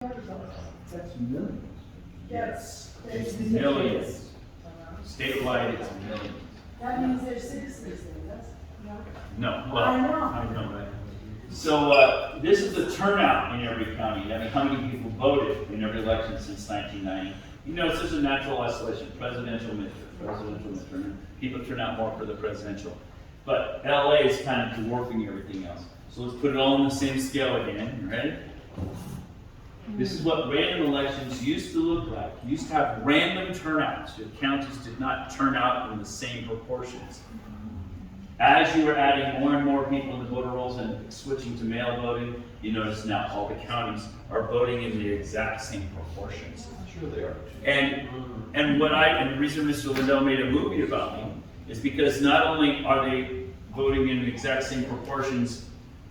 That's millions. Yes, it's millions. Statewide, it's millions. That means they're citizens then, that's, no? No, well, I know. I know, right? So this is the turnout in every county. I mean, how many people voted in every election since 1990? You know, it's just a natural oscillation, presidential midterm. People turn out more for the presidential. But LA is kind of dwarfing everything else. So let's put it all on the same scale again, you ready? This is what random elections used to look like. You used to have random turnouts. Your counties did not turn out in the same proportions. As you were adding more and more people to the voter rolls and switching to mail voting, you notice now all the counties are voting in the exact same proportions. Sure they are. And the reason Mr. Lindell made a movie about me is because not only are they voting in the exact same proportions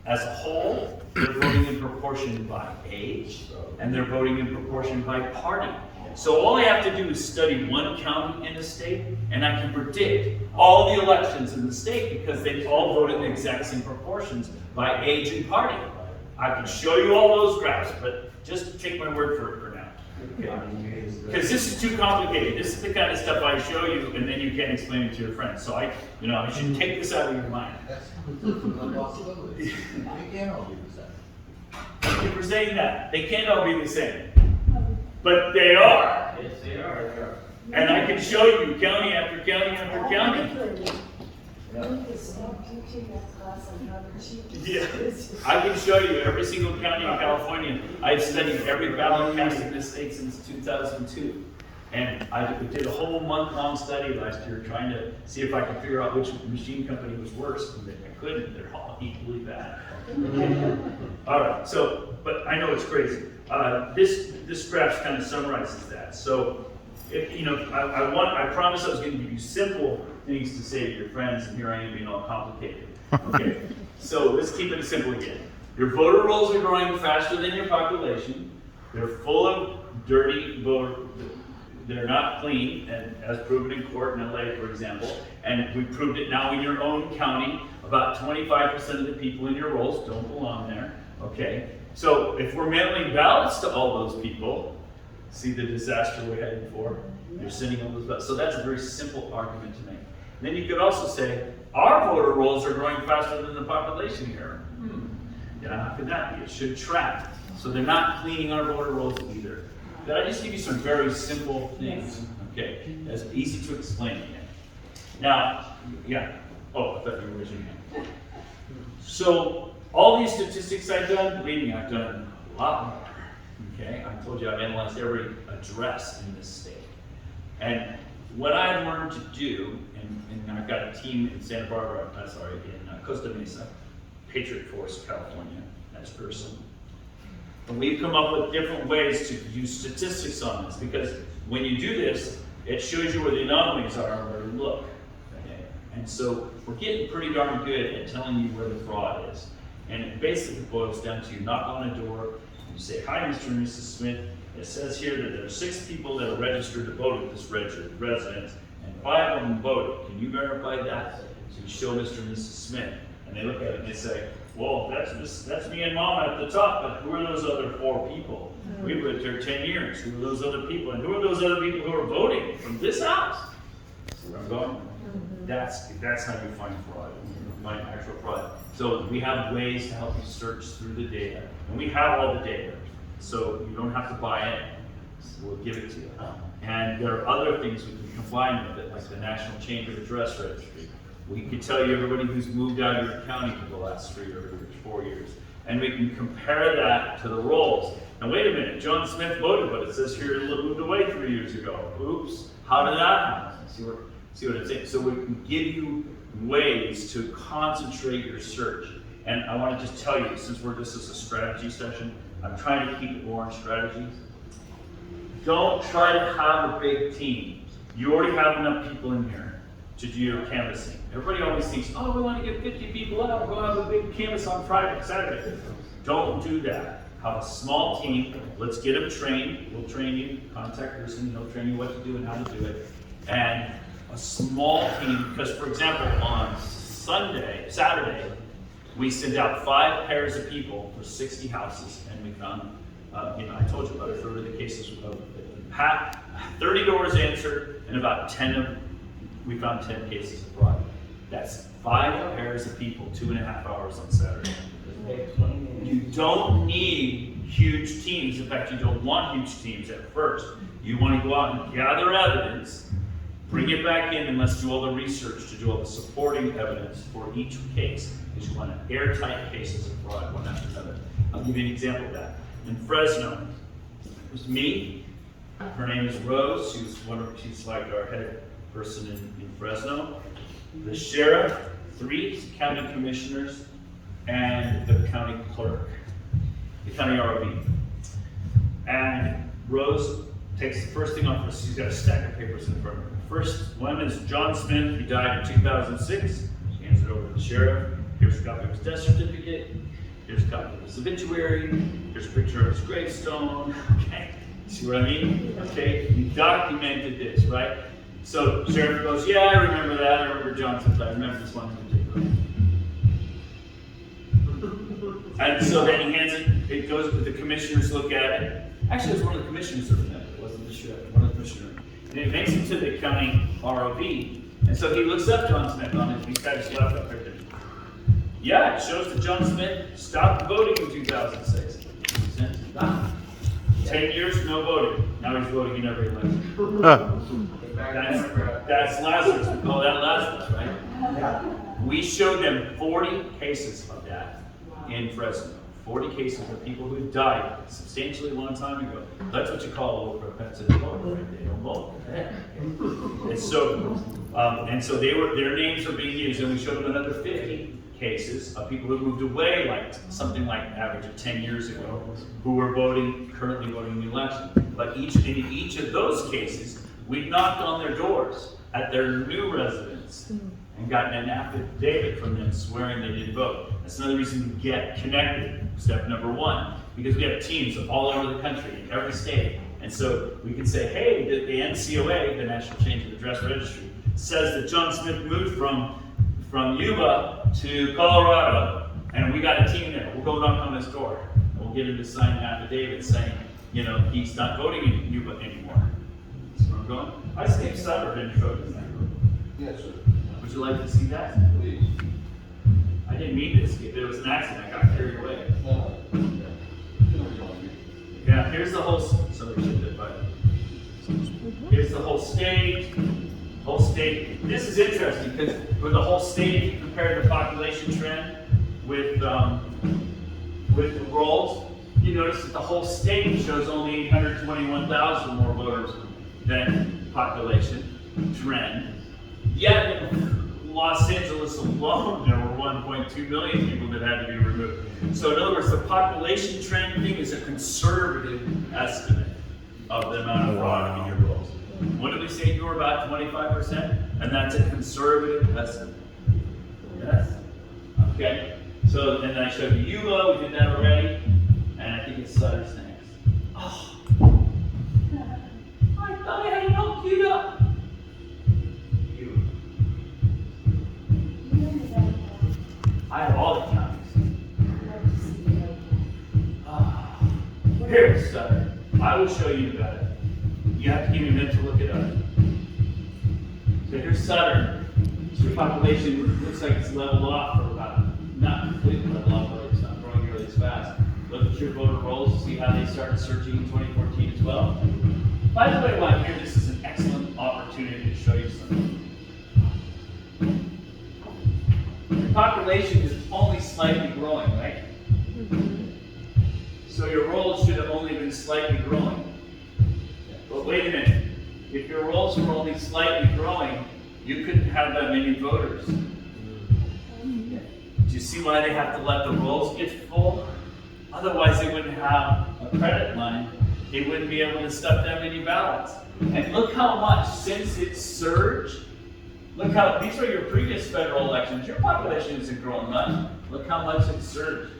as a whole, they're voting in proportion by age, and they're voting in proportion by party. So all I have to do is study one county in a state, and I can predict all the elections in the state because they all vote in the exact same proportions by age and party. I can show you all those graphs, but just take my word for it for now. Okay? Because this is too complicated. This is the kind of stuff I show you, and then you can't explain it to your friends. So I should take this out of your mind. That's completely impossibility. They can't all be the same. Thank you for saying that. They can't all be the same. But they are. Yes, they are. And I can show you county after county after county. We need to stop teaching that class on how to cheat. Yeah. I can show you every single county in California. I've studied every ballot cast in this state since 2002. And I did a whole month-long study last year trying to see if I could figure out which machine company was worse. And I couldn't. They're all equally bad. All right, but I know it's crazy. This graph kind of summarizes that. So, I promised I was going to give you simple things to say to your friends, and here I am being all complicated. Okay, so let's keep it simple again. Your voter rolls are growing faster than your population. They're full of dirty voter. They're not clean, and as proven in court in LA, for example, and we proved it now in your own county. About 25% of the people in your rolls don't belong there. Okay, so if we're mailing ballots to all those people, see the disaster we're heading for? You're sending all those ballots. So that's a very simple argument to make. Then you could also say, our voter rolls are growing faster than the population here. Yeah, how could that be? It should track. So they're not cleaning our voter rolls either. Did I just give you some very simple things? Okay, that's easy to explain again. Now, yeah. Oh, I thought you were raising your hand. So, all these statistics I've done, believe me, I've done a lot more. Okay, I told you I've analyzed every address in this state. And what I've learned to do, and I've got a team in Santa Barbara, in Costa Mesa, Patriot Force, California, that's person. And we've come up with different ways to use statistics on this, because when you do this, it shows you where the anomalies are and where to look. Okay? And so we're getting pretty darn good at telling you where the fraud is. And it basically boils down to you knock on a door, you say, hi, Mr. and Mrs. Smith. It says here that there are 6 people that are registered to vote at this residence, and 5 of them voted. Can you verify that? So you show Mr. and Mrs. Smith, and they look at it and they say, well, that's me and Mom at the top, but who are those other 4 people? We've lived here 10 years. Who are those other people? And who are those other people who are voting from this house? See where I'm going? That's how you find fraud. You find actual fraud. So we have ways to help you search through the data. And we have all the data. So you don't have to buy it. We'll give it to you. And there are other things we can combine with it, like the National Change of Address Registry. We can tell you everybody who's moved out of your county for the last 3 or 4 years. And we can compare that to the rolls. Now wait a minute, John Smith voted, but it says here he moved away 3 years ago. Oops, how did that happen? See what I'm saying? So we can give you ways to concentrate your search. And I want to just tell you, since this is a strategy session, I'm trying to keep it more on strategy. Don't try to have a big team. You already have enough people in here to do your canvassing. Everybody always thinks, oh, we want to get 50 people out, we're going to have a big canvass on Friday, Saturday. Don't do that. Have a small team. Let's get them trained. We'll train you, contact person, he'll train you what to do and how to do it. And a small team, because for example, on Saturday, we sent out 5 pairs of people for 60 houses, and we found I told you about a third of the cases of 30 doors answered, and about 10 of we found 10 cases of fraud. That's 5 pairs of people, 2.5 hours on Saturday. You don't need huge teams. In fact, you don't want huge teams at first. You want to go out and gather evidence, bring it back in, and let's do all the research to do all the supporting evidence for each case, because you want airtight cases of fraud, one after another. I'll give you an example of that. In Fresno, it was me. Her name is Rose. She's like our head person in Fresno. The sheriff, 3 county commissioners, and the county clerk, the county ROB. And Rose takes the first thing off her. She's got a stack of papers in front of her. First one is John Smith. He died in 2006. She hands it over to the sheriff. Here's a copy of his death certificate. Here's a copy of his obituary. Here's a picture of his gravestone. Okay, see what I mean? Okay, we documented this, right? So the sheriff goes, yeah, I remember that. I remember John Smith. I remember this one in particular. And so then he hands it goes, the commissioners look at it. Actually, it was one of the commissioners that remembered it. It wasn't the sheriff, one of the commissioners. And it makes it to the county ROB. And so he looks up John Smith on it. He's got his laptop right there. Yeah, it shows that John Smith stopped voting in 2006. He sent it back. 10 years, no voting. Now he's voting in every election. That's Lazarus. We call that Lazarus, right? We showed them 40 cases of that in Fresno. 40 cases of people who died substantially a long time ago. That's what you call a low propensity voter, right? They don't vote. And so their names are being used, and we showed them another 50 cases of people who moved away, like something like average of 10 years ago, who were currently voting in the election. But in each of those cases, we knocked on their doors at their new residence and gotten an affidavit from them swearing they didn't vote. That's another reason to get connected, step number 1, because we have teams all over the country, in every state. And so we can say, hey, the NCOA, the National Change of Address Registry, says that John Smith moved from Yuba to Colorado, and we got a team there. We'll go knock on his door. We'll get him to sign an affidavit saying, he's not voting in Yuba anymore. See where I'm going? I skipped Sutter didn't vote in that group. Yes, sir. Would you like to see that? Please. I didn't mean to skip. It was an accident. I got carried away. Yeah, here's the whole. Here's the whole state. Whole state. This is interesting because for the whole state, if you compare the population trend with the rolls, you notice that the whole state shows only 821,000 more voters than population trend. Yet in Los Angeles alone, there were 1.2 million people that had to be removed. So in other words, the population trend thing is a conservative estimate of the amount of fraud in your rolls. What did we say? You were about 25%? And that's a conservative estimate. Yes? Okay. So, and then I showed you Yuba, we did that already. And I think it's Sutter's next. Oh. I thought I had it all queued up. You. I have all the counties. Here's Sutter. I will show you better. You have to give me a minute to look it up. So here's Sutter. So your population looks like it's leveled off for about, not completely leveled off, but it's not growing nearly as fast. Look at your voter rolls to see how they started searching in 2014 as well. By the way, while I'm here, this is an excellent opportunity to show you something. Your population is only slightly growing, right? So your rolls should have only been slightly growing. But wait a minute. If your rolls were only slightly growing, you couldn't have that many voters. Do you see why they have to let the rolls get full? Otherwise, they wouldn't have a credit line. They wouldn't be able to stuff that many ballots. And look how much, since it surged, look how, these are your previous federal elections. Your population isn't growing much. Look how much it surged.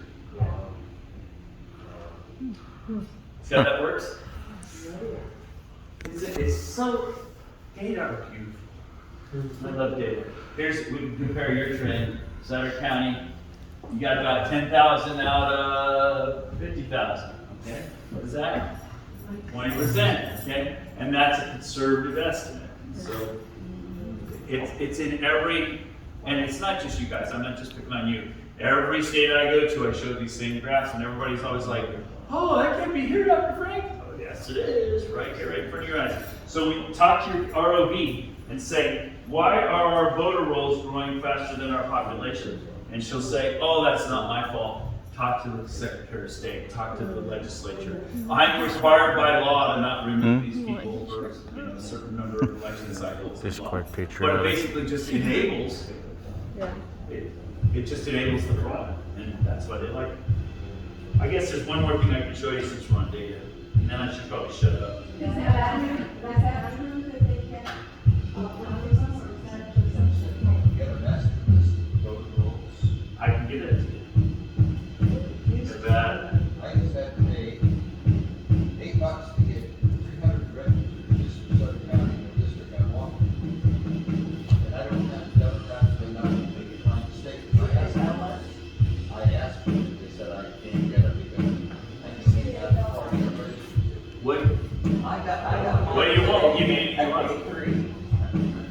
See how that works? It's so, data are beautiful. I love data. Here's, we can compare your trend. Sutter County, you got about 10,000 out of 50,000, okay? What is that? 20%, okay? And that's a conservative estimate. So it's in every, and it's not just you guys, I'm not just picking on you. Every state I go to, I show these same graphs, and everybody's always like, oh, that can't be here, Dr. Frank. Oh, yes, it is, right here, right in front of your eyes. So we talk to your ROV and say, why are our voter rolls growing faster than our population? And she'll say, oh, that's not my fault. Talk to the Secretary of State, talk to the legislature. I'm required by law to not remove these people for a certain number of election cycles. This is quite But it patriotic. basically just enables, Yeah. it just enables the fraud, and that's why they like it. I guess there's one more thing I can show you since we're on data, and then I should probably shut up. Is that that they can, Get a master list of voter rolls. I can get it to you. Nevada, I just had to pay $8 to get 300 registered just for Southern County in the district I want. And I don't have Democrats, they not make it find the state. I asked for it, they said I can't get it because I just ain't got the party already. what, I got. what do you want? Give me anything you want.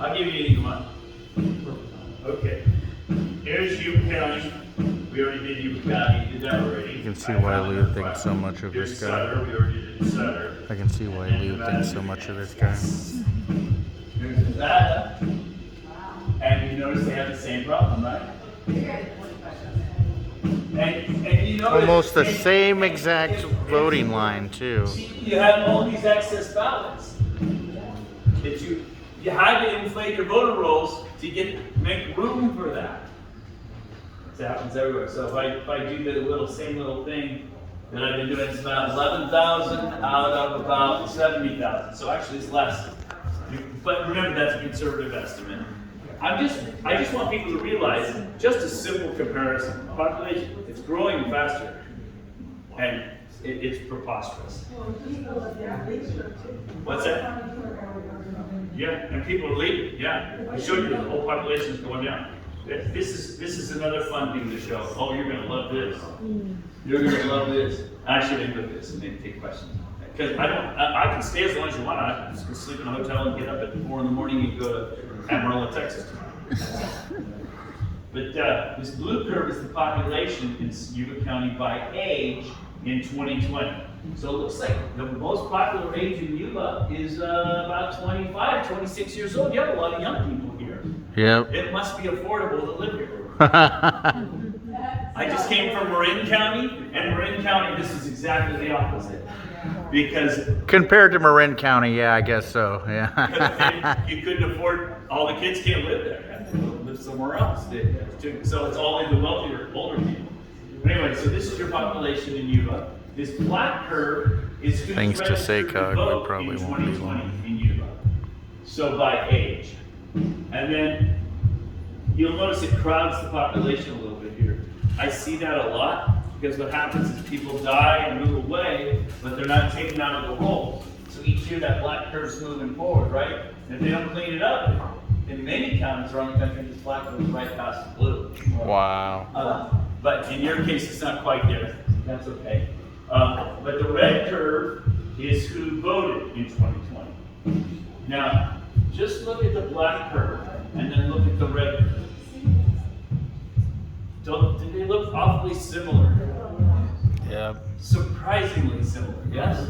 I'll give you anything you want. Okay. Here's Yuba County. We already did Yuba County, did that already. You can see why Lou thinks so much of Here's this guy. Sutter, we already did Sutter. I can see why Lou thinks so much of this guy. Here's Nevada. And you notice they have the same problem, right? And you notice Almost the same exact voting line too. you have all these excess ballots that you had to inflate your voter rolls to make room for that. It happens everywhere. So if I do the same little thing that I've been doing, it's about 11,000 out of about 70,000. So actually it's less. But remember, that's a conservative estimate. I just want people to realize just a simple comparison. Population, it's growing faster, and it's preposterous. What's that? Yeah, and people are leaving. Yeah, I showed you the whole population is going down. This is another fun thing to show. Oh, you're gonna love this. You're gonna love this. I should end with this and maybe take questions. Because I can stay as long as you want. I can just sleep in a hotel and get up at 4 in the morning and go to Amarillo, Texas tomorrow. But this blue curve is the population in Yuba County by age in 2020. So it looks like the most popular age in Yuba is about 25, 26 years old. You have a lot of young people here. Yep. It must be affordable to live here. I just came from Marin County, and Marin County, this is exactly the opposite. Because Compared to Marin County, yeah, I guess so. Yeah. you couldn't afford, all the kids can't live there. You have to live somewhere else. So it's all in the wealthier, older people. Anyway, so this is your population in Yuba. This black curve is who's Thanks to registered SACOG, vote we probably in won't be 2020 long. in Yuba. So by age. And then you'll notice it crowds the population a little bit here. I see that a lot because what happens is people die and move away, but they're not taken out of the rolls. So each year that black curve's moving forward, right? And if they don't clean it up, in many counties around the country, this black goes right past the blue. Wow. But in your case, it's not quite there. That's okay. But the red curve is who voted in 2020. Now, just look at the black curve and then look at the red curve. Do they look awfully similar? Yep. Surprisingly similar, yes?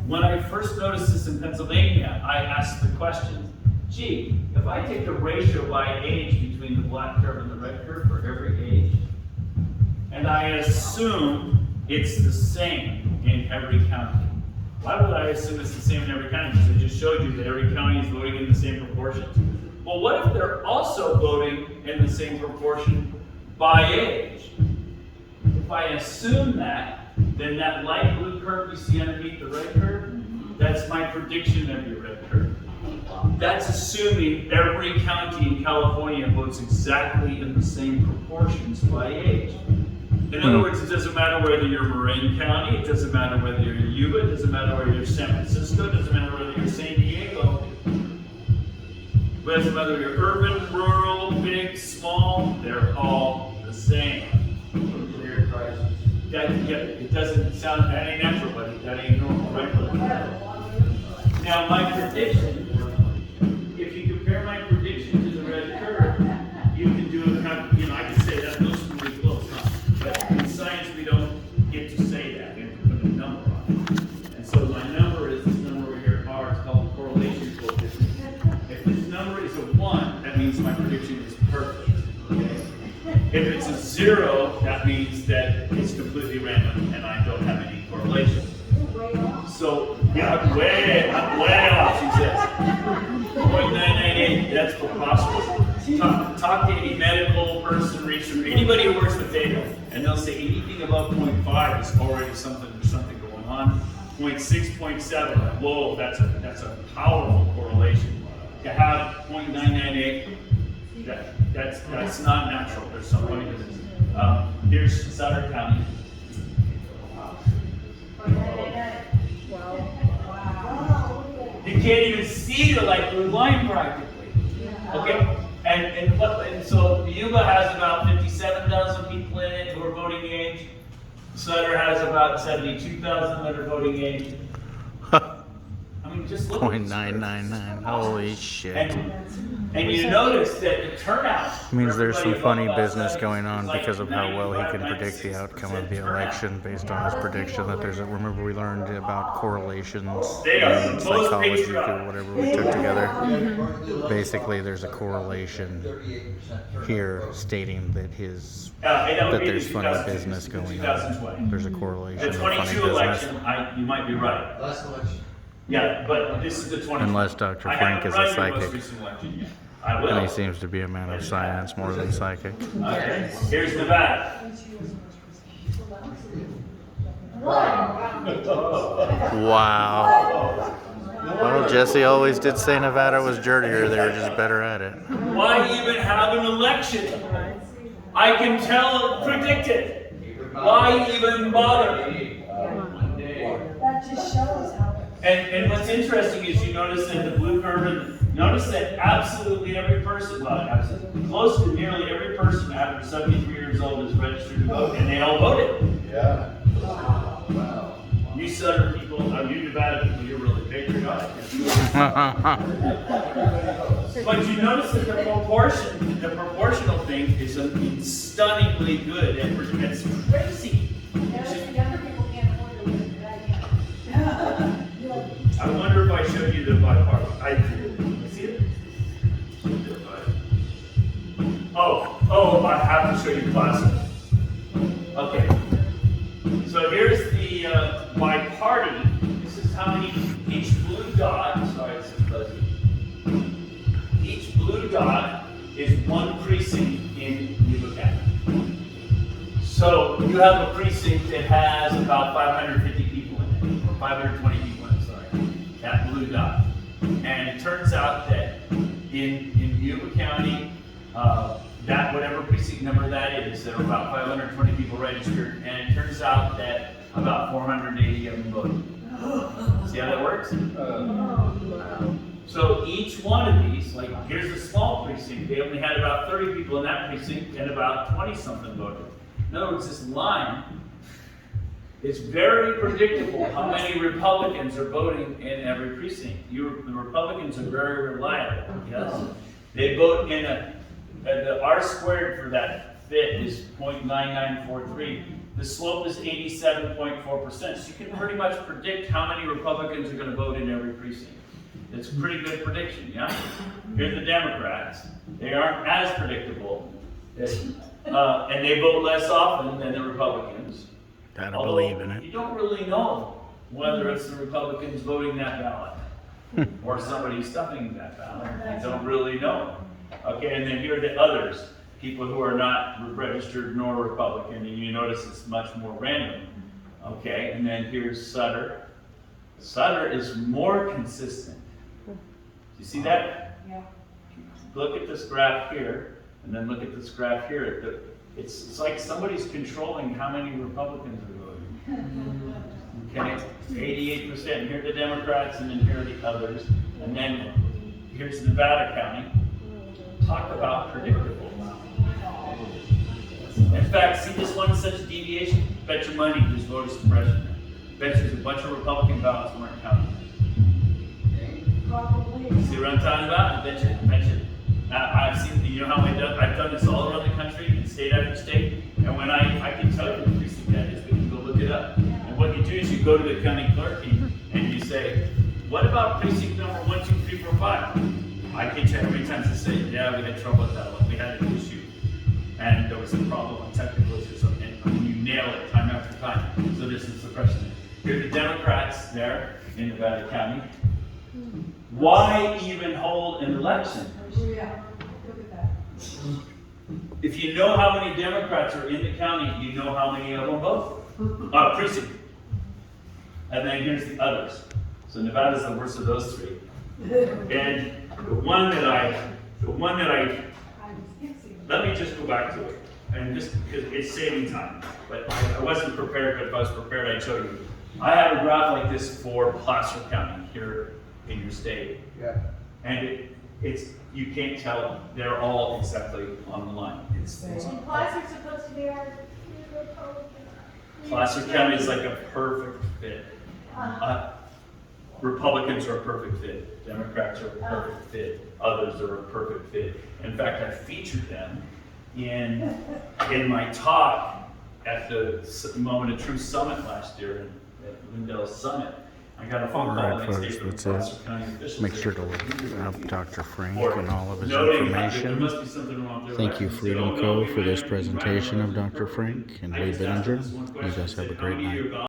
When I first noticed this in Pennsylvania, I asked the question, gee, if I take the ratio by age between the black curve and the red curve for every age, and I assume it's the same in every county. Why would I assume it's the same in every county? Because I just showed you that every county is voting in the same proportion. Well, what if they're also voting in the same proportion by age? If I assume that, then that light blue curve you see underneath the red curve, that's my prediction of your red curve. That's assuming every county in California votes exactly in the same proportions by age. In other words, it doesn't matter whether you're Marin County, it doesn't matter whether you're Yuba, it doesn't matter whether you're San Francisco, it doesn't matter whether you're San Diego. It doesn't matter whether you're urban, rural, big, small, they're all the same. yeah, it doesn't sound, that ain't natural, buddy, that ain't normal, right? Now, my prediction, if you compare my prediction to the red curve, you can do a kind of, I can say that those are really close, huh? But in science, we don't get to say that, we have to put a number on it. And so my number is this number over here, R, it's called the correlation coefficient. If this number is a 1, that means my prediction is perfect, okay? If it's a 0, that means that it's completely random and I don't have any correlation. So, yeah, I'm way off, she says. 0.998, that's preposterous. Talk to any medical person, researcher, anybody who works with data, and they'll say anything above 0.5 is already something, there's something going on. 0.6, 0.7, whoa, that's a powerful correlation. To have 0.998, that's not natural. There's somebody who is. Here's Sutter County. You can't even see the light blue line practically. Okay, and so Yuba has about 57,000 people in it who are voting age. Sutter has about 72,000 that are voting age. I mean, just look. 0.999. Holy shit. And you notice that the turnout Means there's some funny business going on because of how well he can predict the outcome of the election based on his prediction that there's a, remember we learned about correlations in psychology or whatever we took together. Basically there's a correlation here stating that that there's funny business going on. There's a correlation the of funny 22 business. election, you might be right. Last election. Yeah, but this is the 20. Unless Dr. Frank is a psychic. I will. And he seems to be a man of science more than psychic. Okay, here's Nevada. Wow. Well, Jesse always did say Nevada was dirtier. They were just better at it. Why even have an election? I can predict it. Why even bother? That just shows how. And what's interesting is you notice that the blue curve, and notice that absolutely every person, well, absolutely, close to nearly every person after 73 years old is registered to vote, and they all voted. Yeah. Wow. You Southern people, you Nevada people, you're really patriotic. But you notice that the proportional thing is stunningly good, and it's crazy. Younger people can't afford to live that. I wonder if I showed you the bipartisan. I see it. Oh, I have to show you classic. Okay. So here's the by party. This is how many each blue dot. Sorry, this is fuzzy. Each blue dot is one precinct in Yuba County. So you have a precinct that has about 550 people in it, or 520 people in it. Sorry, that blue dot. And it turns out that in Yuba County, that whatever precinct number that is, there are about 520 people registered, and it turns out that about 480 of them voted. See how that works? So each one of these, like here's a small precinct, they only had about 30 people in that precinct, and about 20 something voted. In other words, this line is very predictable how many Republicans are voting in every precinct. The Republicans are very reliable. Yes, they vote in the R squared for that fit is 0.9943. The slope is 87.4%. So you can pretty much predict how many Republicans are going to vote in every precinct. It's a pretty good prediction, yeah? Here are the Democrats. They aren't as predictable. And they vote less often than the Republicans. Gotta believe in it. You don't really know whether it's the Republicans voting that ballot or somebody stuffing that ballot. You don't really know. Okay, and then here are the others, people who are not registered nor Republican, and you notice it's much more random. Okay, and then here's Sutter. Sutter is more consistent. You see that? Yeah. Look at this graph here, and then look at this graph here. It's like somebody's controlling how many Republicans are voting. Okay, 88%. And here are the Democrats, and then here are the others. And then here's Nevada County. Talk about predictable. In fact, see this one such a deviation? Bet your money there's voter suppression. Bet you there's a bunch of Republican ballots weren't counted. Probably. See what I'm talking about? I bet you. I've seen, you know how I've done this all around the country, in state after state, and when I can tell you the precinct that is, we can go look it up. And what you do is you go to the county clerk and you say, what about precinct number 1, 2, 3, 4, 5? I can tell you how many times they say, yeah, we had trouble with that one, we had an issue. And there was a problem, a technical issue, so, and you nail it time after time. So there's some suppression. Here are the Democrats there in Nevada County. Why even hold an election? Yeah, look at that. If you know how many Democrats are in the county, you know how many of them vote. Precinct. And then here's the others. So Nevada's the worst of those three. And the one that I, let me just go back to it. And just because it's saving time. But I wasn't prepared, but if I was prepared, I'd show you. I have a graph like this for Placer County here in your state. Yeah. And it's, you can't tell, they're all exactly on the line. It's Placer's supposed to be our Republican. Placer County is like a perfect fit. Republicans are a perfect fit. Democrats are a perfect fit. Others are a perfect fit. In fact, I featured them in my talk at the Moment of Truth Summit last year at Lindell's Summit. I got a phone call Alright, the next day folks, from that's Placer County officials. Make sure to look up Dr. Frank Or and all of his noting that there information. must be something wrong with their Thank you, elections. Freedom They don't know Co., for this we ran presentation of elections Dr. perfectly. Frank and I Lee just asked them Bittinger. this one You question, guys have a said, how great many of night. you have